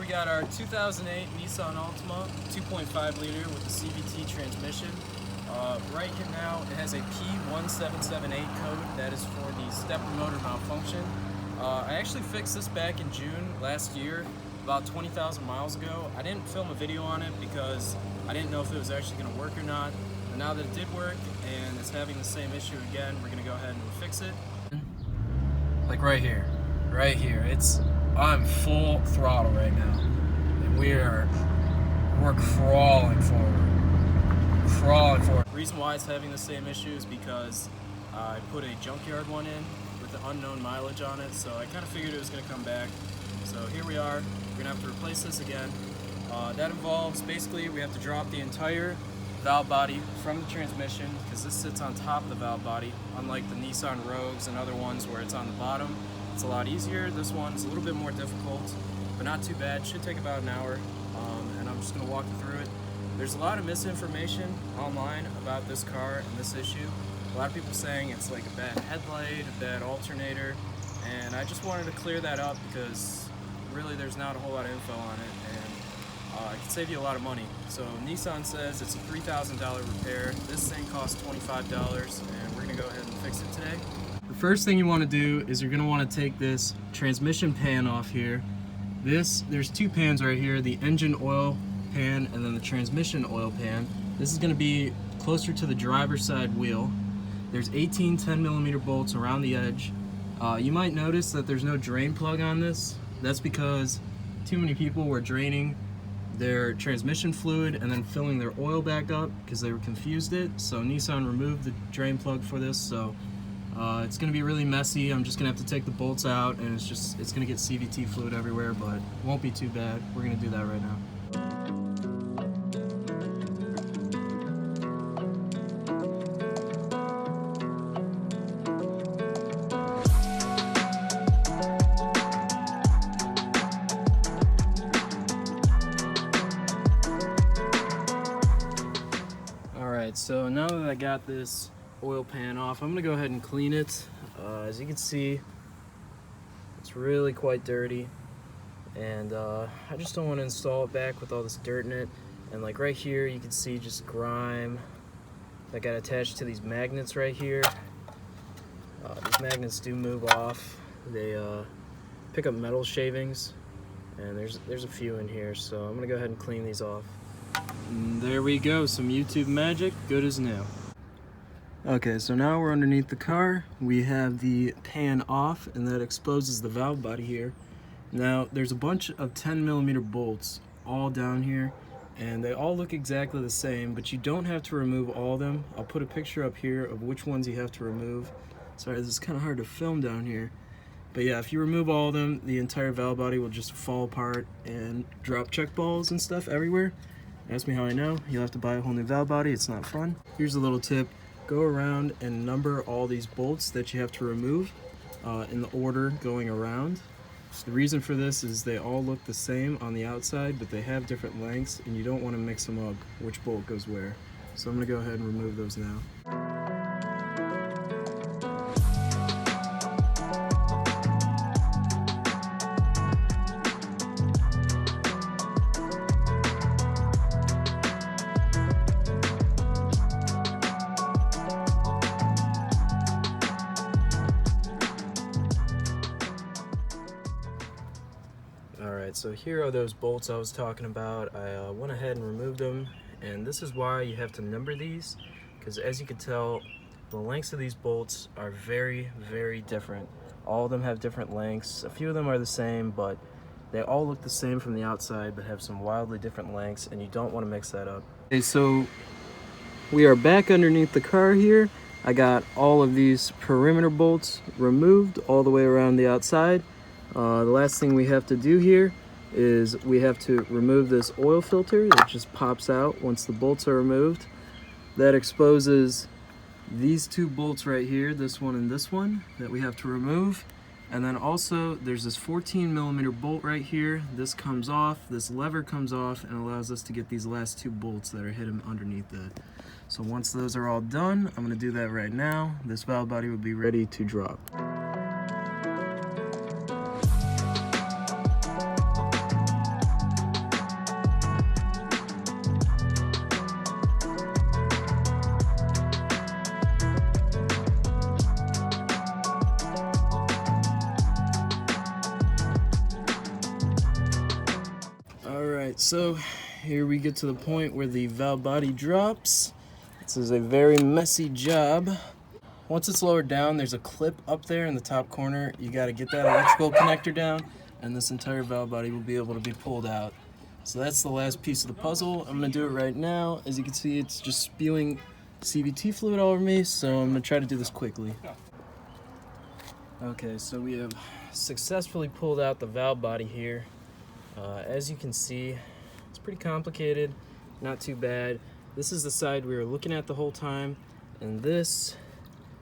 we got our 2008 Nissan Altima 2.5 liter with the CVT transmission. Right here now it has a P1778 code. That is for the stepper motor malfunction. I actually fixed this back in June last year, about 20,000 miles ago. I didn't film a video on it because I didn't know if it was actually going to work or not. But now that it did work and it's having the same issue again, we're going to go ahead and fix it. Like right here, I'm full throttle right now, and we're crawling forward. The reason why it's having the same issue is because I put a junkyard one in with the unknown mileage on it, so I kind of figured it was going to come back. So here we are. We're going to have to replace this again. That involves, basically, we have to drop the entire valve body from the transmission, because this sits on top of the valve body, unlike the Nissan Rogues and other ones where it's on the bottom. It's a lot easier. This one's a little bit more difficult, but not too bad. Should take about an hour, and I'm just going to walk you through it. There's a lot of misinformation online about this car and this issue. A lot of people saying it's like a bad headlight, a bad alternator, and I just wanted to clear that up because really there's not a whole lot of info on it, and it can save you a lot of money. So Nissan says it's a $3,000 repair. This thing costs $25, and we're going to go ahead and fix it today. The first thing you want to do is you're going to want to take this transmission pan off here. There's two pans right here, the engine oil pan and then the transmission oil pan. This is going to be closer to the driver's side wheel. There's 18 10mm bolts around the edge. You might notice that there's no drain plug on this. That's because too many people were draining their transmission fluid and then filling their oil back up because they were confused it. So Nissan removed the drain plug for this, so it's going to be really messy. I'm just going to have to take the bolts out, and it's going to get CVT fluid everywhere, but it won't be too bad. We're going to do that right now. Alright, so now that I got this oil pan off, I'm going to go ahead and clean it. As you can see, it's really quite dirty, and I just don't want to install it back with all this dirt in it. And like right here, you can see just grime that got attached to these magnets right here. These magnets do move off. They pick up metal shavings, and there's a few in here, so I'm going to go ahead and clean these off. And there we go, some YouTube magic, good as new. Okay, so now we're underneath the car. We have the pan off, and that exposes the valve body here. Now, there's a bunch of 10mm bolts all down here, and they all look exactly the same, but you don't have to remove all of them. I'll put a picture up here of which ones you have to remove. Sorry, this is kind of hard to film down here. But yeah, if you remove all of them, the entire valve body will just fall apart and drop check balls and stuff everywhere. Ask me how I know. You'll have to buy a whole new valve body. It's not fun. Here's a little tip. Go around and number all these bolts that you have to remove in the order going around. The reason for this is they all look the same on the outside, but they have different lengths, and you don't want to mix them up, which bolt goes where. So I'm going to go ahead and remove those now. Alright, so here are those bolts I was talking about. I went ahead and removed them, and this is why you have to number these, because as you can tell, the lengths of these bolts are very, very different. All of them have different lengths. A few of them are the same, but they all look the same from the outside, but have some wildly different lengths, and you don't want to mix that up. Okay, so we are back underneath the car here. I got all of these perimeter bolts removed all the way around the outside. The last thing we have to do here is we have to remove this oil filter that just pops out once the bolts are removed. That exposes these two bolts right here, this one and this one, that we have to remove. And then also there's this 14mm bolt right here. This comes off, this lever comes off, and allows us to get these last two bolts that are hidden underneath that. So once those are all done, I'm going to do that right now. This valve body will be ready to drop. Alright, so here we get to the point where the valve body drops. This is a very messy job. Once it's lowered down, there's a clip up there in the top corner. You got to get that electrical connector down, and this entire valve body will be able to be pulled out. So that's the last piece of the puzzle. I'm going to do it right now. As you can see, it's just spewing CVT fluid all over me, so I'm going to try to do this quickly. Okay, so we have successfully pulled out the valve body here. As you can see, it's pretty complicated, not too bad. This is the side we were looking at the whole time, and this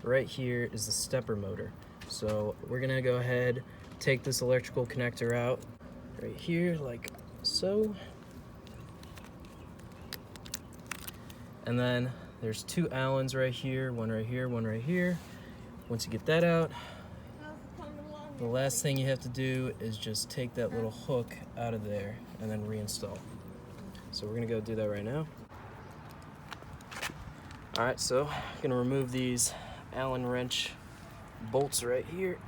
right here is the stepper motor. So we're gonna go ahead, take this electrical connector out right here, like so. And then there's two Allens right here, one right here, one right here. Once you get that out, the last thing you have to do is just take that little hook out of there and then reinstall. So we're gonna go do that right now. All right, so I'm gonna remove these Allen wrench bolts right here.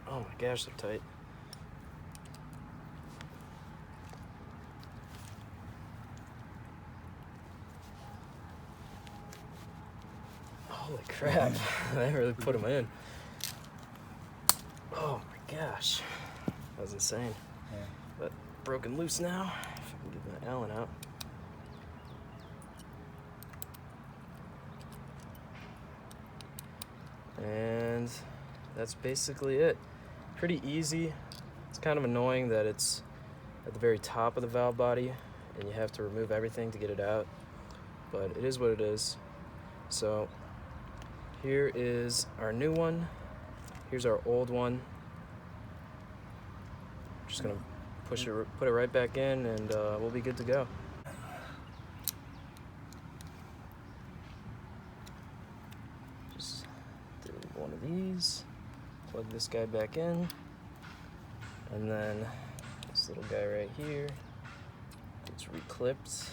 Oh my gosh, they're tight. Holy crap, that really put them in. Oh my gosh, that was insane. Yeah. But broken loose now. If I can get that Allen out. And that's basically it. Pretty easy. It's kind of annoying that it's at the very top of the valve body and you have to remove everything to get it out, but it is what it is. So here is our new one. Here's our old one. Just gonna put it right back in, and we'll be good to go. Just do one of these, plug this guy back in, and then this little guy right here gets reclipped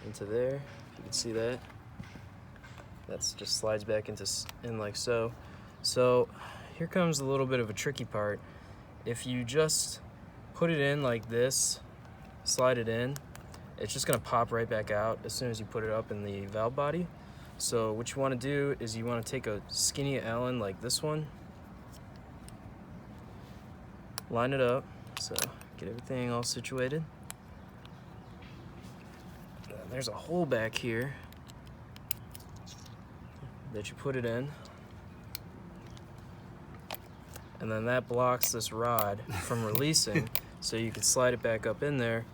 into there. If you can see that, that's just slides back in like so. So here comes a little bit of a tricky part. If you just put it in like this, slide it in, it's just gonna pop right back out as soon as you put it up in the valve body. So what you wanna do is you wanna take a skinny Allen like this one, line it up, so get everything all situated. There's a hole back here that you put it in. And then that blocks this rod from releasing, so you can slide it back up in there,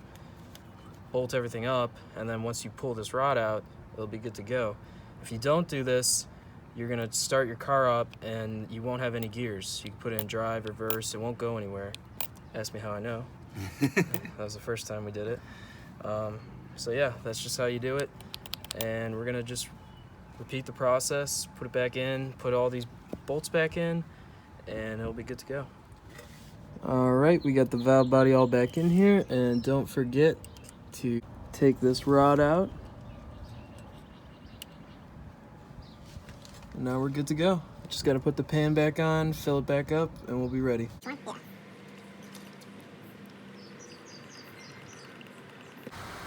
bolt everything up, and then once you pull this rod out, it'll be good to go. If you don't do this, you're gonna start your car up and you won't have any gears. You can put it in drive, reverse, it won't go anywhere. Ask me how I know. That was the first time we did it. So yeah, that's just how you do it. And we're gonna just repeat the process, put it back in, put all these bolts back in, and it'll be good to go. All right, we got the valve body all back in here, and don't forget to take this rod out. And now we're good to go. Just gotta put the pan back on, fill it back up, and we'll be ready.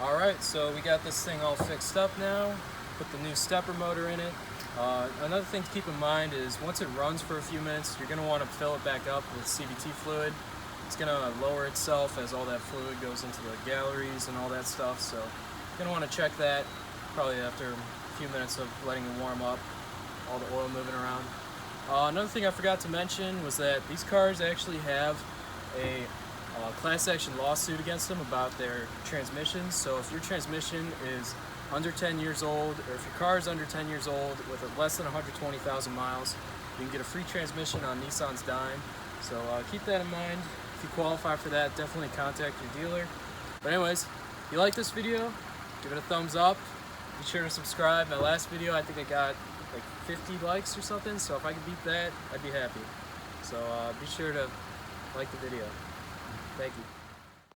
All right, so we got this thing all fixed up now. Put the new stepper motor in it. Another thing to keep in mind is once it runs for a few minutes, you're gonna wanna fill it back up with CVT fluid. It's gonna lower itself as all that fluid goes into the galleries and all that stuff, so you're gonna wanna check that probably after a few minutes of letting it warm up, all the oil moving around. Another thing I forgot to mention was that these cars actually have a class action lawsuit against them about their transmissions. So if your transmission is under 10 years old, or if your car is under 10 years old with less than 120,000 miles, you can get a free transmission on Nissan's dime. So keep that in mind. If you qualify for that, definitely contact your dealer. But anyways, if you like this video, give it a thumbs up. Be sure to subscribe. My last video, I think I got like 50 likes or something, so if I could beat that, I'd be happy. So be sure to like the video. Thank you.